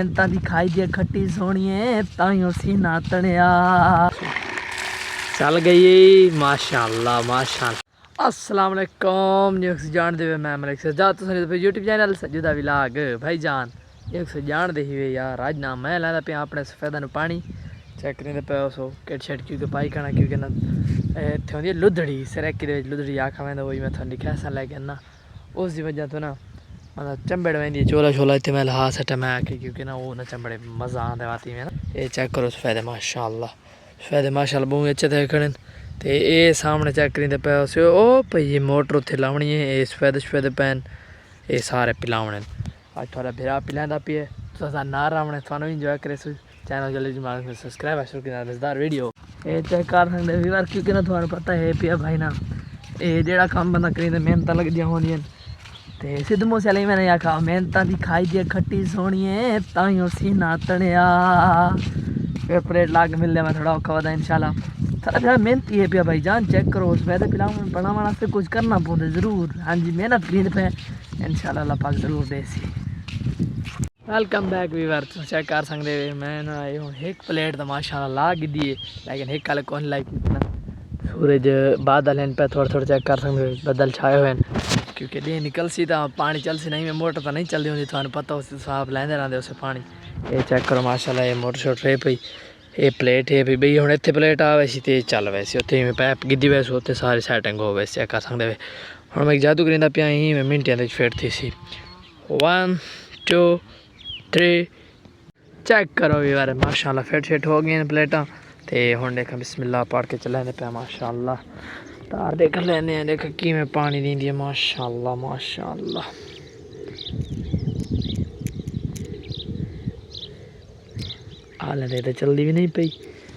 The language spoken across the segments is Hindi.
मिहनतां दी खाई दी खट्टी सोहणिए ताइयों सीना तणिया चल गई माशाअल्लाह माशाअल्लाह। अस्सलाम वालेकुम न्यूज़ जान दे मैं मलिक से जा तुम यूट्यूब चैनल सजुदा व्लॉग भाई जान एक से जान दे ही यार आज ना मैं लादा पे अपने सफेदा पानी चेक करें पे सो किट शट क्योंकि पाई खाना क्योंकि ना इतने होंगी लुधड़ी सरैकी लुधड़ी आखा मैं वही मैं थोड़ी खैसा लैके ना उस वजह तो ना मतलब चंबड़ वही चोला छोला इतने मैं लहा सटा मैं आके क्योंकि ना वो ना चंबड़े मज़ा आते आती में ना ये चेक करो सफेदे माशाअल्लाह सफेदे माशाअल्लाह बहुत अच्छे थे खड़े तो ये सामने चेक करें पे उसे ओ भाई ये मोटर उत्थे लावनी है ये सफेदे सफेदे पैन ये सारे पिलावने आज थोड़ा फिर पिलांदा पिए तो ना रावने थानू इंजॉय करे चैनल जल्दी सब्सक्राइब शुरू किया मजेदार वीडियो ये चेक कर सकते व्यूअर क्योंकि ना थानू पता है पिया भाई ना ये जेड़ा काम बंदा करी मेहनत लगदियां होंदियां ते सिद्ध मूसे वाले मैंने आखा मेहनतां दी खाई दी खट्टी सोहणिए ताइयों सीना तणिया फिर प्लेट ला के मिलने में थोड़ा औखा होता इंशाल्लाह थोड़ा थोड़ा मेहनती है पिया भाई जान चेक करो उस पैदे पिलाओ पढ़ा वास्ते कुछ करना पौंदा जरूर हाँ जी मेहनत करी पे इंशाल्लाह अल्लाह पाक जरूर दे सी। वेलकम बैक व्यूअर चेक कर सकते मैं ना एक प्लेट तो माशाल्लाह ला गी दी है लेकिन एक कल कौन लाइक ना सूरज बादल हैं पे थोड़ा थोड़ा चेक कर सकते बदल छाए हुए हैं क्योंकि दिन निकल सी तो पानी चल सी नहीं मैं मोटर तो नहीं चलती होंगी थानू पता उस साफ लैंदे रहते उस पानी ये चेक करो माशाल्लाह ये मोटर शोटर है पई ये प्लेट है भाई हूँ इतने प्लेट आ वैसी तो चल वैसे उत्थे मैं पैप गिद्धी वैसे उत्थे सारी सैटिंग हो वैसे चेक कर सकते हूँ मैं जादू करीदा पिया ही मैं मिनटिया फिट थी सी 1 2 3 चेक करो भी बारे माशाल्लाह फिट शिट हो गई प्लेटा तो हूँ देखा बिस्मिल्लाह पढ़ के चलेंदे पे माशाल्लाह तार देख लेने देख कि मैं पानी दी है माशाल्लाह माशाल्लाह हाल तो चलती भी नहीं पई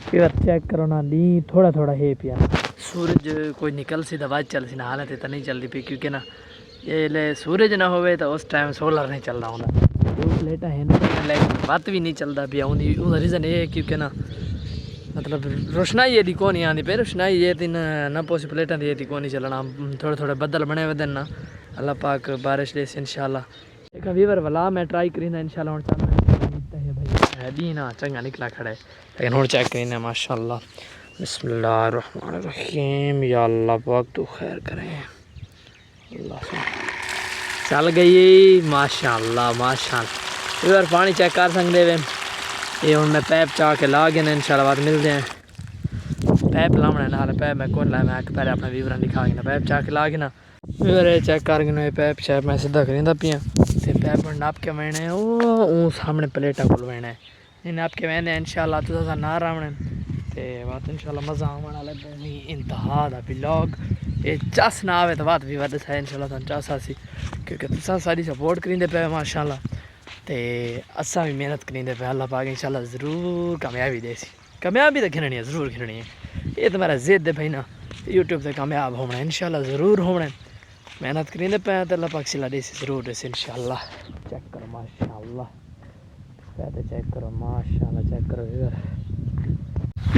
फिर चेक करो ना नी थोड़ा थोड़ा है पिया सूरज कोई निकल सी दवा चल सी ना हालत तो नहीं चलती पई क्योंकि ना ये सूरज ना होवे तो उस टाइम सोलर नहीं चल रहा होंगे दो प्लेटा है ना लेकिन बात भी नहीं चलता पिया उसका रीज़न ये है क्योंकि ना मतलब रोशनाई ये कौन नहीं आती पे रोशनाई ये थी ना पोसी प्लेटा दी ये कौन नहीं चलना थोड़े थोड़े बदल बने हुए दिन ना अल्लाह पाक बारिश दे इंशाल्लाह एक वीवर वाला मैं ट्राई करीना इंशाल्लाह भाई दी ना चंगा निकला खड़ा है लेकिन हूँ चेक करीना माशाल्लाह बिस्मिल्लाहिर्रहमानिर्रहीम या अल्लाह पाक तू खैर करें अल्लाह चल गई माशाल्लाह माशाल्लाह वीवर पानी चेक कर सकते वे ये हूँ मैं पैप चाह के ला गए इंशाल्लाह बाद मिलते हैं पैप लाने ना पैप मैं कौन लाया मैं पहले अपना वीवर लिखा गया पैप चाह के ला के ना वीवर चेक कर गए पैप शैप मैं सीधा करीदा पिया तो पैप नाप के मैंने वो सामने प्लेटा को वहना है नाप के मैंने इंशाल्लाह तुसा ना रावने तो बात इंशाल्लाह मज़ा आने वाला इंतहा दा व्लॉग ये चस ना आवे तो बात भी वध है इंशाल्लाह तुम चस आसी क्योंकि तुसा सारी सपोर्ट करेंदे पे माशाल्लाह तो असा भी मेहनत करेंदे पे अल्लाह पाक इंशाल्लाह ज़रूर कामयाबी दे सी कामयाबी तो खिलनी है ज़रूर खिलनी है ये तो मेरा जिद है भाई ना यूट्यूब से कामयाब होना इंशाल्लाह ज़रूर होना मेहनत करेंदे पे तो अल्लाह पाक सिला दे सी ज़रूर दे इंशाल्लाह चेक करो माशाल्लाह चेक करो माशाल्लाह चेक करो व्यूअर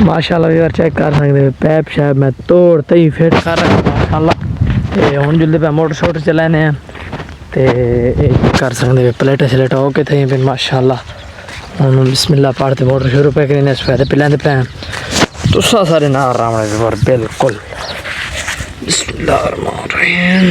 माशाल्लाह व्यूअर चेक कर सकते पैप शैप मैं तोड़ तई फिट कर रखा माशाल्लाह हूँ जुल्ले पे मोटर शोटर चलाने हैं तो कर सकते प्लेटा शलेटा हो के थे फिर माशाल्लाह हूँ बिस्मिल्लाह पढ़ते मोटर शुरू पे करें सफेदे पिलांदे पे तुसा सारे ना रावणे व्यूअर बिल्कुल बिस्मिल्लाहिर्रहमानिर्रहीम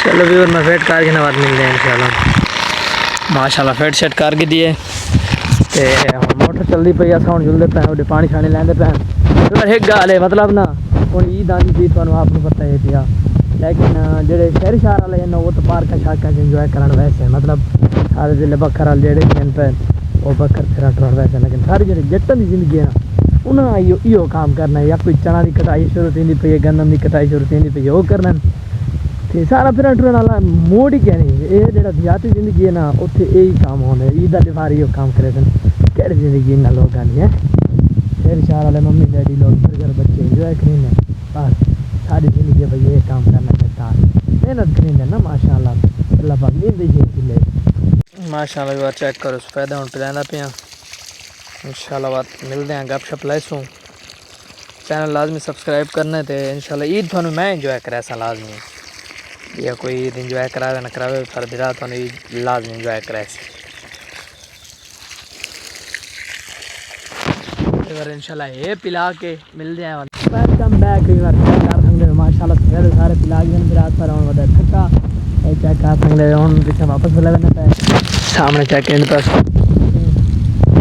चलो व्यूअर मैं वेट करके ना बाद मिलते हैं इंशाल्लाह माशाल्लाह फेट शेट करके दिए तो मोटर चलती पई अस हूँ जुलते पे पानी शानी लैंदे पे व्यूअर एक गल है मतलब ना हूँ ईद आती थी थोड़ा आपको पता है पिया लेकिन जेडे शहरी शहर वाले हैं वो तो पार्क शार्क इंजॉय करन वैसे मतलब सारे जिले बखर वाले जेडे हैं पे वो बखर फिर वैसे लेकिन सारी जेडे जट्टन की जिंदगी है ना उन्हें इो काम करना है या कोई चना की कटाई शुरू थी पई गंदम की कटाई शुरू थी पई वो करना तो सारा फिर टुरन वाला मोड़ ही क्या नहीं ये जो देहाती जिंदगी है ना उत्थे यही काम होने ईद आदि बार यो काम करे केड़ी जिंदगी इन्ना लोग नहीं है शहर शहर वाले मम्मी डैडी लोग बर्गर बच्चे इंजॉय करेंगे बस सारी जिंदगी भाई ये काम करना चाहता मेहनत करेंगे ना माशाल्लाह अल्लाह पाक दे दीजिए माशाल्लाह यार चेक करो सफेद हुन पिलांदा पिया इंशाल्लाह बात मिलदे हैं गपशप लैसूं चैनल लाजमी सब्सक्राइब करना ते इंशाल्लाह ईद थानू मैं एंजॉय करासा लाजमी या कोई ईद एंजॉय करावे ना करावे पर दिरा थानू ईद लाजमी एंजॉय करासी इधर इंशाल्लाह ये पिला के मिलदे हैं वेलकम बैक यार कर संगे माशाल्लाह सवेरे सारे पिला के दिरा पर आउण वदा थका ए चेक कर संगे हुन पीछे वापस लगने पे सामने चेक इन पर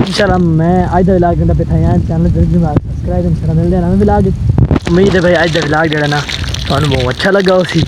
इंशाल्लाह मैं आज दा व्लॉग करदा पे था यार चैनल जरूर सब्सक्राइब इंशाल्लाह मिलदे हैं नवे व्लॉग उम्मीद है भाई आज दा व्लॉग जेड़ा ना थानू बहुत अच्छा लगा होसी।